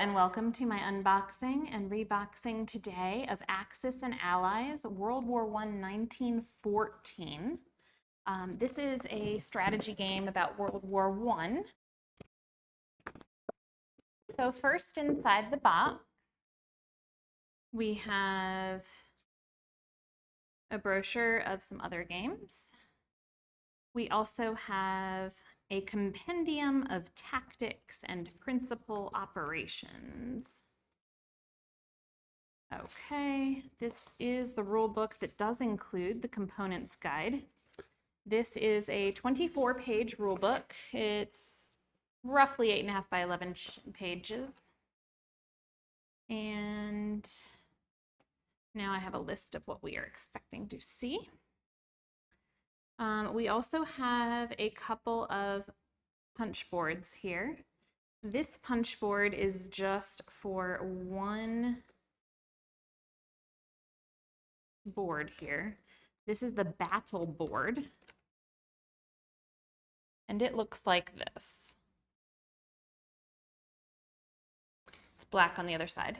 and welcome to my unboxing and reboxing today of Axis and Allies, World War I, 1914. This is a strategy game about World War I. So first, inside the box, we have a brochure of some other games. We also have a compendium of tactics and principal operations. Okay, this is the rule book that does include the components guide. This is a 24-page rule book. It's roughly 8.5 by 11 pages. And now I have a list of what we are expecting to see. We also have a couple of punch boards here. This punch board is just for one board here. This is the battle board, and it looks like this. It's black on the other side.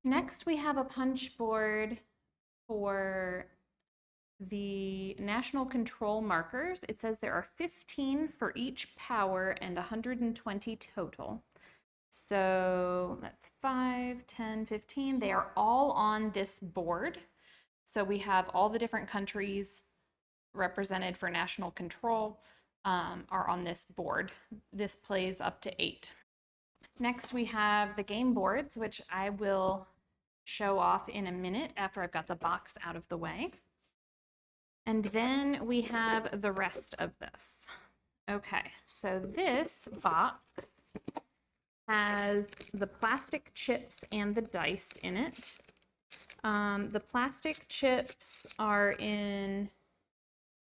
Next, we have a punch board for the national control markers. It says there are 15 for each power and 120 total. So that's 5, 10, 15. They are all on this board. So we have all the different countries represented for national control are on this board. This plays up to 8. Next, we have the game boards, which I will show off in a minute after I've got the box out of the way. And then we have the rest of this. Okay, so this box has the plastic chips and the dice in it. The plastic chips are in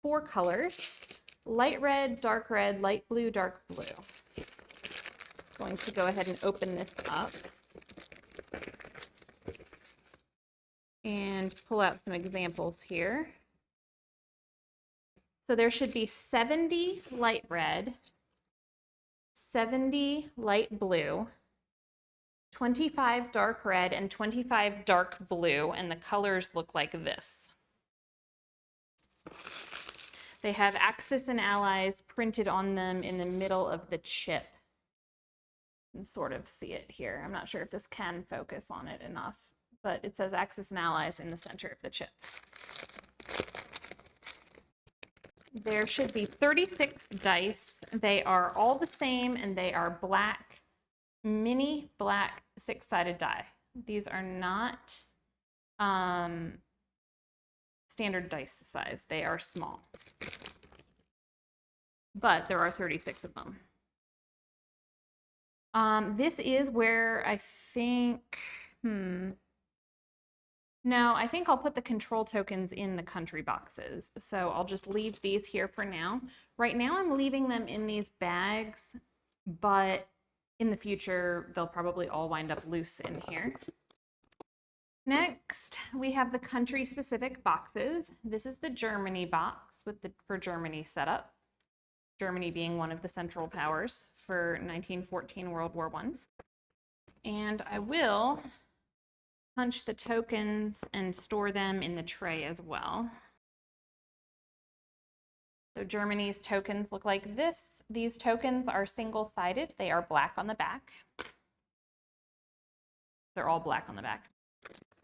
4 colors: light red, light blue, dark blue. I'm going to go ahead and open this up and pull out some examples here. So there should be 70 light red, 70 light blue, 25 dark red, and 25 dark blue, and the colors look like this. They have Axis and Allies printed on them in the middle of the chip. You can sort of see it here. I'm not sure if this can focus on it enough, but it says Axis and Allies in the center of the chip. There should be 36 dice. They are all the same, and they are black, mini black 6-sided die. These are not standard dice size. They are small. But there are 36 of them. This is where I think, no, I think I'll put the control tokens in the country boxes. So I'll just leave these here for now. Right now I'm leaving them in these bags, but in the future, they'll probably all wind up loose in here. Next, we have the country-specific boxes. This is the Germany box with for Germany setup. Germany being one of the central powers for 1914 World War I. And I will punch the tokens and store them in the tray as well. So Germany's tokens look like this. These tokens are single-sided. They are black on the back. They're all black on the back.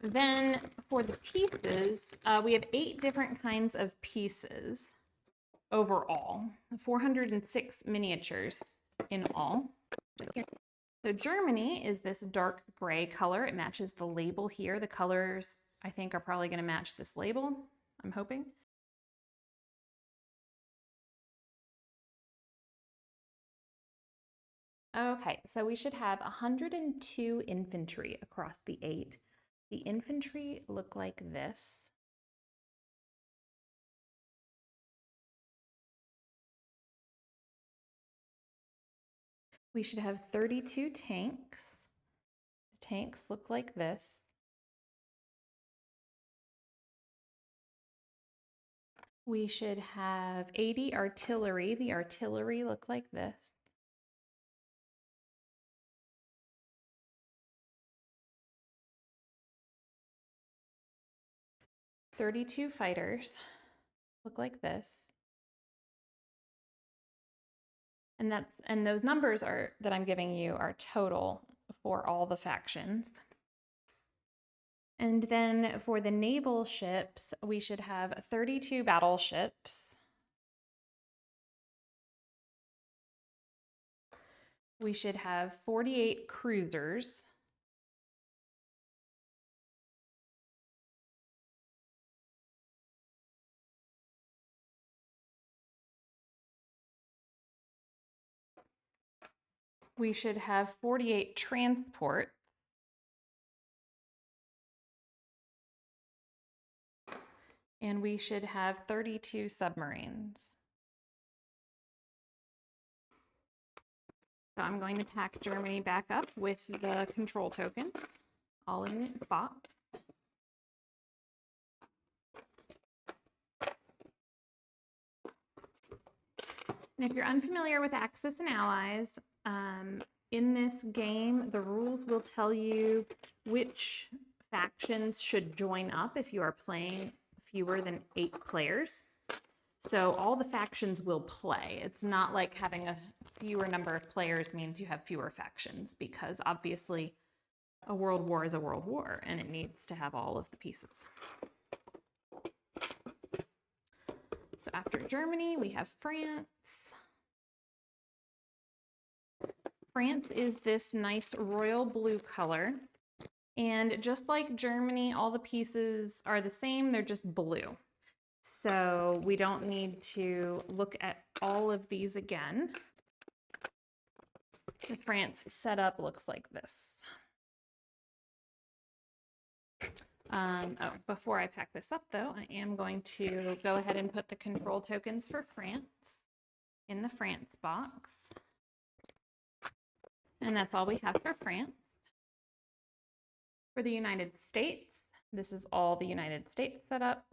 Then for the pieces, we have 8 different kinds of pieces overall, 406 miniatures in all. So Germany is this dark gray color. It matches the label here. The colors, I think, are probably going to match this label, I'm hoping. Okay, so we should have 102 infantry across the 8. The infantry look like this. We should have 32 tanks. The tanks look like this. We should have 80 artillery. The artillery look like this. 32 fighters look like this. And those numbers that I'm giving you are total for all the factions. And then for the naval ships, we should have 32 battleships. We should have 48 cruisers. We should have 48 transports. And we should have 32 submarines. So I'm going to pack Germany back up with the control token, all in its box. And if you're unfamiliar with Axis and Allies, in this game, the rules will tell you which factions should join up if you are playing fewer than 8 players. So all the factions will play. It's not like having a fewer number of players means you have fewer factions, because obviously a world war is a world war and it needs to have all of the pieces. So after Germany, we have France. France is this nice royal blue color. And just like Germany, all the pieces are the same, they're just blue. So we don't need to look at all of these again. The France setup looks like this. Before I pack this up though, I am going to go ahead and put the control tokens for France in the France box. And that's all we have for France. For the United States, this is all the United States setup.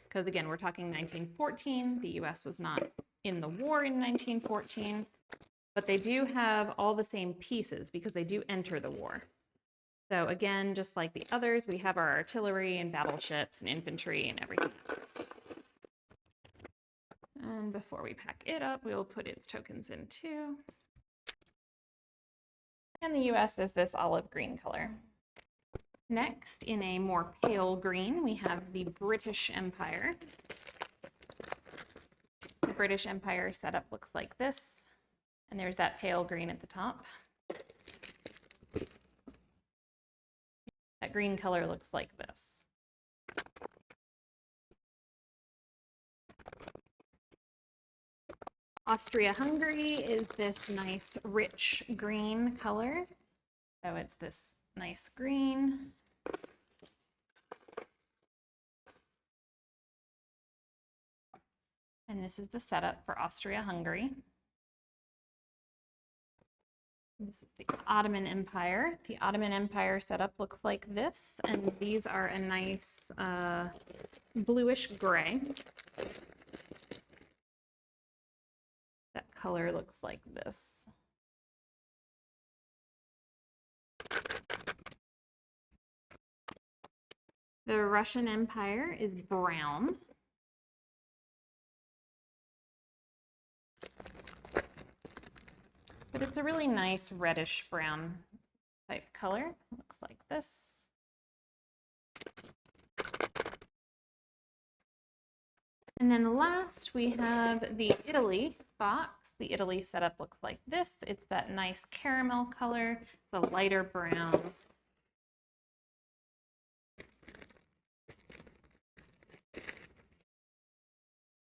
Because again, we're talking 1914. The US was not in the war in 1914, but they do have all the same pieces because they do enter the war. So again, just like the others, we have our artillery and battleships and infantry and everything. And before we pack it up, we'll put its tokens in too. And the US is this olive green color. Next, in a more pale green, we have the British Empire. The British Empire setup looks like this, and there's that pale green at the top. That green color looks like this. Austria-Hungary is this nice rich green color. So it's this nice green. And this is the setup for Austria-Hungary. This is the Ottoman Empire. The Ottoman Empire setup looks like this, and these are a nice bluish gray. That color looks like this. The Russian Empire is brown. But it's a really nice reddish brown type color. It looks like this. And then last we have the Italy box. The Italy setup looks like this. It's that nice caramel color. It's a lighter brown.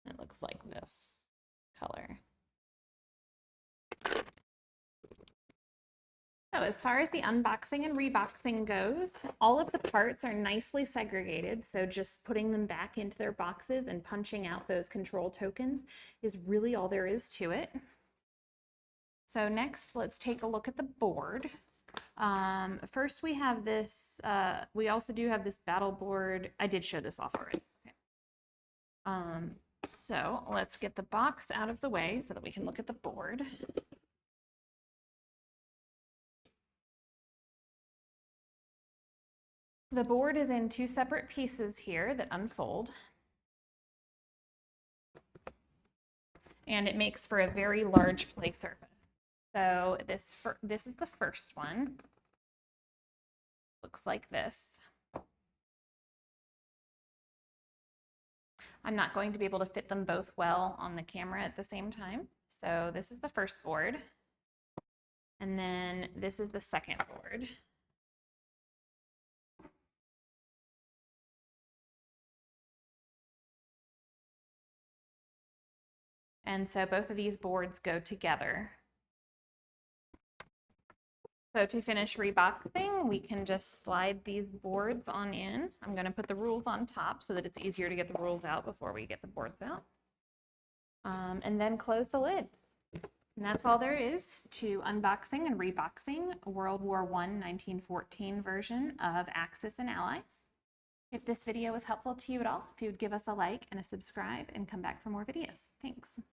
It looks like this color. So as far as the unboxing and reboxing goes, all of the parts are nicely segregated. So just putting them back into their boxes and punching out those control tokens is really all there is to it. So next, let's take a look at the board. First, we have this, we also do have this battle board. I did show this off already. Okay. So let's get the box out of the way so that we can look at the board. The board is in two separate pieces here that unfold. And it makes for a very large play surface. So this is the first one. Looks like this. I'm not going to be able to fit them both well on the camera at the same time. So this is the first board. And then this is the second board. And so both of these boards go together. So to finish reboxing, we can just slide these boards on in. I'm going to put the rules on top so that it's easier to get the rules out before we get the boards out. And then close the lid. And that's all there is to unboxing and reboxing a World War I 1914 version of Axis and Allies. If this video was helpful to you at all, if you would give us a like and a subscribe and come back for more videos. Thanks.